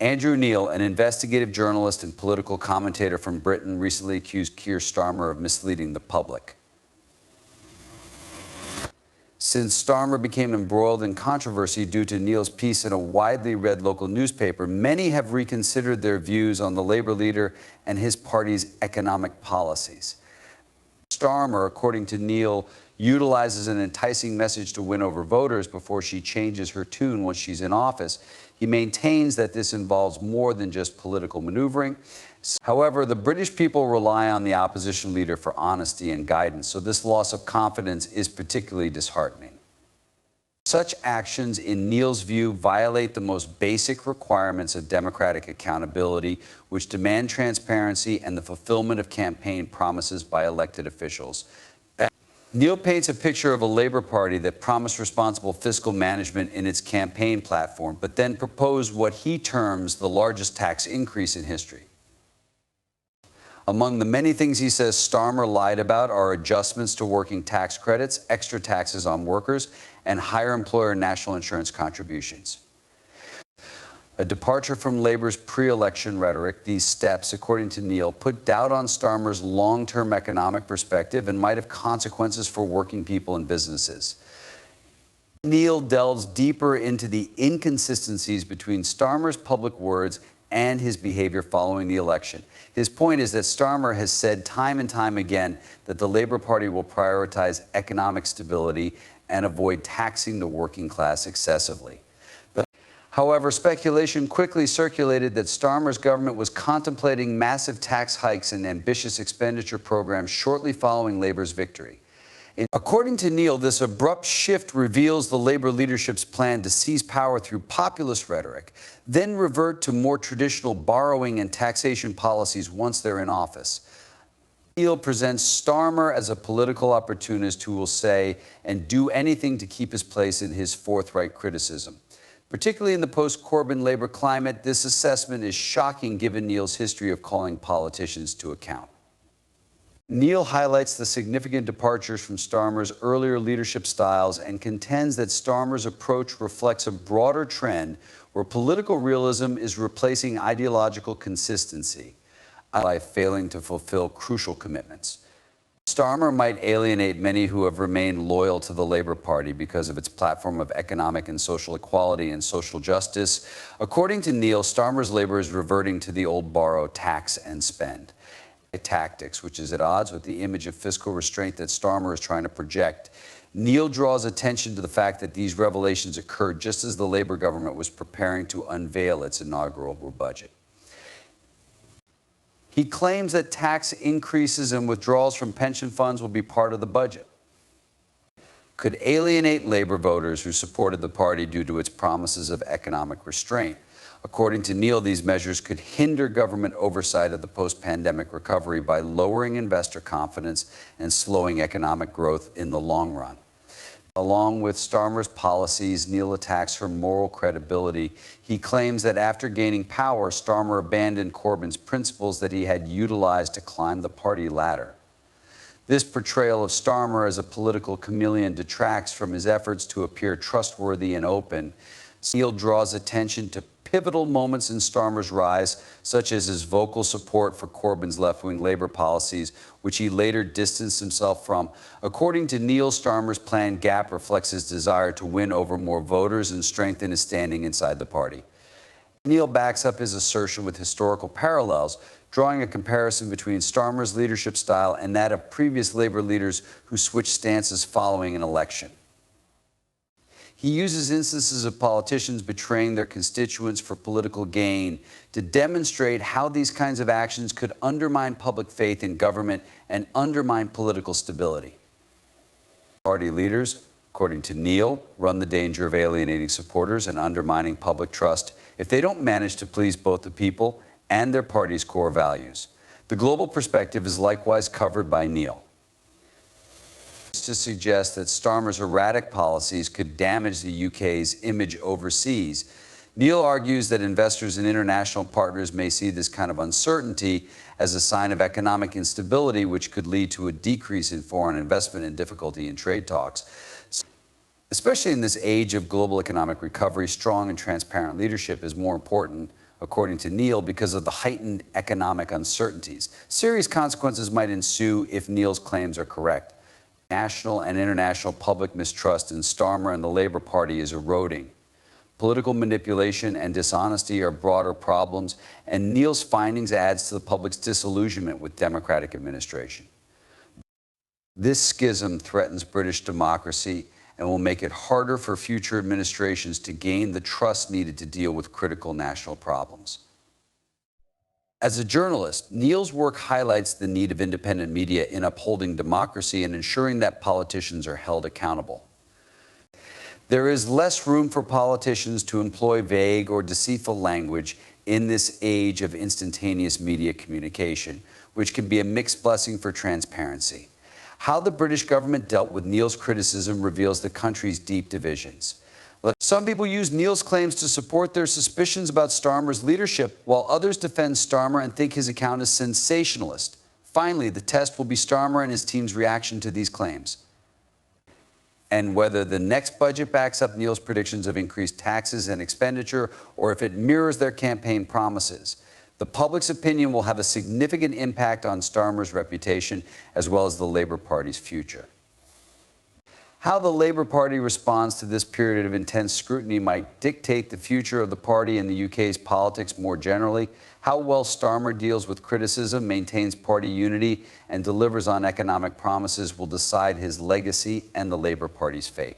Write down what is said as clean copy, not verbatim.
Andrew Neal, an investigative journalist and political commentator from Britain, recently accused Keir Starmer of misleading the public. Since Starmer became embroiled in controversy due to Neal's piece in a widely read local newspaper, many have reconsidered their views on the Labour leader and his party's economic policies. Starmer, according to Neal, utilizes an enticing message to win over voters before she changes her tune once she's in office. He maintains that this involves more than just political maneuvering. However, the British people rely on the opposition leader for honesty and guidance, so this loss of confidence is particularly disheartening. Such actions, in Neal's view, violate the most basic requirements of democratic accountability, which demand transparency and the fulfillment of campaign promises by elected officials. Neal paints a picture of a Labour Party that promised responsible fiscal management in its campaign platform, but then proposed what he terms the largest tax increase in history. Among the many things he says Starmer lied about are adjustments to working tax credits, extra taxes on workers, and higher employer national insurance contributions. A departure from Labour's pre-election rhetoric, these steps, according to Neal, put doubt on Starmer's long-term economic perspective and might have consequences for working people and businesses. Neal delves deeper into the inconsistencies between Starmer's public words and his behavior following the election. His point is that Starmer has said time and time again that the Labour Party will prioritize economic stability and avoid taxing the working class excessively. However, speculation quickly circulated that Starmer's government was contemplating massive tax hikes and ambitious expenditure programs shortly following Labour's victory. According to Neal, this abrupt shift reveals the Labour leadership's plan to seize power through populist rhetoric, then revert to more traditional borrowing and taxation policies once they're in office. Neal presents Starmer as a political opportunist who will say and do anything to keep his place in his forthright criticism. Particularly in the post-Corbyn Labour climate, this assessment is shocking given Neal's history of calling politicians to account. Neal highlights the significant departures from Starmer's earlier leadership styles and contends that Starmer's approach reflects a broader trend where political realism is replacing ideological consistency by failing to fulfill crucial commitments. Starmer might alienate many who have remained loyal to the Labour Party because of its platform of economic and social equality and social justice. According to Neal, Starmer's Labour is reverting to the old borrow, tax, and spend tactics, which is at odds with the image of fiscal restraint that Starmer is trying to project. Neal draws attention to the fact that these revelations occurred just as the Labour government was preparing to unveil its inaugural budget. He claims that tax increases and withdrawals from pension funds will be part of the budget. Could alienate Labour voters who supported the party due to its promises of economic restraint. According to Neal, these measures could hinder government oversight of the post-pandemic recovery by lowering investor confidence and slowing economic growth in the long run. Along with Starmer's policies, Neal attacks her moral credibility. He claims that after gaining power, Starmer abandoned Corbyn's principles that he had utilized to climb the party ladder. This portrayal of Starmer as a political chameleon detracts from his efforts to appear trustworthy and open. Neal draws attention to pivotal moments in Starmer's rise, such as his vocal support for Corbyn's left-wing Labour policies, which he later distanced himself from. According to Neal, Starmer's planned gap reflects his desire to win over more voters and strengthen his standing inside the party. Neal backs up his assertion with historical parallels, drawing a comparison between Starmer's leadership style and that of previous Labour leaders who switched stances following an election. He uses instances of politicians betraying their constituents for political gain to demonstrate how these kinds of actions could undermine public faith in government and undermine political stability. Party leaders, according to Neal, run the danger of alienating supporters and undermining public trust if they don't manage to please both the people and their party's core values. The global perspective is likewise covered by Neal, to suggest that Starmer's erratic policies could damage the UK's image overseas. Neal argues that investors and international partners may see this kind of uncertainty as a sign of economic instability, which could lead to a decrease in foreign investment and difficulty in trade talks. Especially in this age of global economic recovery, strong and transparent leadership is more important according to Neal, because of the heightened economic uncertainties. Serious consequences might ensue if Neal's claims are correct. National and international public mistrust in Starmer and the Labour Party is eroding. Political manipulation and dishonesty are broader problems, and Neal's findings adds to the public's disillusionment with Democratic administration. This schism threatens British democracy and will make it harder for future administrations to gain the trust needed to deal with critical national problems. As a journalist, Neal's work highlights the need of independent media in upholding democracy and ensuring that politicians are held accountable. There is less room for politicians to employ vague or deceitful language in this age of instantaneous media communication, which can be a mixed blessing for transparency. How the British government dealt with Neal's criticism reveals the country's deep divisions. Some people use Neal's claims to support their suspicions about Starmer's leadership, while others defend Starmer and think his account is sensationalist. Finally, the test will be Starmer and his team's reaction to these claims, and whether the next budget backs up Neal's predictions of increased taxes and expenditure, or if it mirrors their campaign promises. The public's opinion will have a significant impact on Starmer's reputation, as well as the Labour Party's future. How the Labour Party responds to this period of intense scrutiny might dictate the future of the party and the UK's politics more generally. How well Starmer deals with criticism, maintains party unity, and delivers on economic promises will decide his legacy and the Labour Party's fate.